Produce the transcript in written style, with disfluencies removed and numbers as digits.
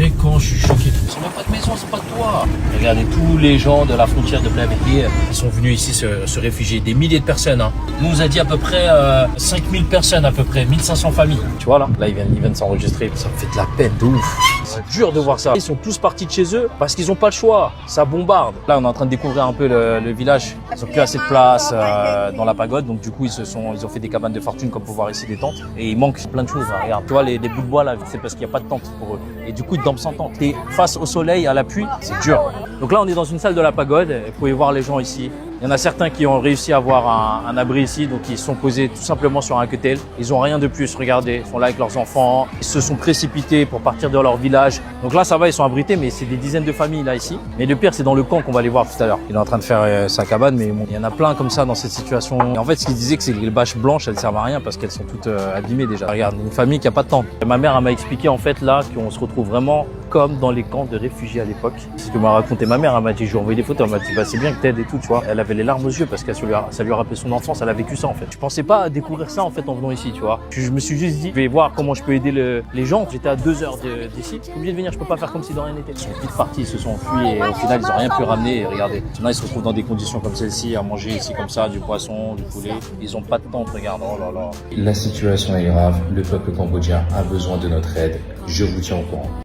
vrai quand je suis choqué. C'est même pas de maison, c'est pas de toit. Regardez tous les gens de la frontière de Blainvilliers, ils sont venus ici se réfugier. Des milliers de personnes. Hein. Nous, on nous a dit à peu près 5000 personnes, à peu près 1500 familles. Tu vois là, ils viennent s'enregistrer. Ça me fait de la peine de ouf. C'est dur de voir ça. Ils sont tous partis de chez eux parce qu'ils n'ont pas le choix. Ça bombarde. Là, on est en train de découvrir un peu le village. Ils n'ont plus assez de place dans la pagode. Donc du coup, ils ont fait des cabanes de fortune comme pour voir ici des tentes. Et il manque plein de choses. Hein. Regarde, tu vois les bouts de bois là, c'est parce qu'il n'y a pas de tente pour eux. Et du coup, ils dorment sans tente. Et face au soleil, à la pluie, c'est dur. Donc là, on est dans une salle de la pagode. Vous pouvez voir les gens ici. Il y en a certains qui ont réussi à avoir un abri ici, donc ils se sont posés tout simplement sur un quetel. Ils ont rien de plus, regardez, ils sont là avec leurs enfants. Ils se sont précipités pour partir de leur village. Donc là, ça va, ils sont abrités, mais c'est des dizaines de familles là ici. Mais le pire, c'est dans le camp qu'on va aller voir tout à l'heure. Il est en train de faire sa cabane, mais bon, il y en a plein comme ça dans cette situation. Et en fait, ce qu'il disait, c'est que les bâches blanches, elles servent à rien parce qu'elles sont toutes abîmées déjà. Regarde, une famille qui a pas de tente. Ma mère, elle m'a expliqué en fait là qu'on se retrouve vraiment comme dans les camps de réfugiés à l'époque. C'est ce que m'a raconté ma mère. Elle m'a dit, je lui ai envoyé des photos. Elle m'a dit, bah, c'est bien que t'aides et tout, tu vois. Elle avait les larmes aux yeux parce que ça lui a rappelé son enfance. Elle a vécu ça en fait. Je pensais pas découvrir ça en fait en venant ici, tu vois. Je me suis juste dit, je vais voir comment je peux aider les gens. J'étais à 2 heures d'ici. Je suis obligé de venir. Je peux pas faire comme si de rien n'était. Ils sont vite partis, ils se sont enfuis et au final, ils ont rien pu ramener. Et regardez. Maintenant, ils se retrouvent dans des conditions comme celle-ci, à manger ici comme ça, du poisson, du poulet. Ils ont pas de tente, regarde. Oh là là. La situation est grave. Le peuple cambodgien a besoin de notre aide. Je vous tiens au courant.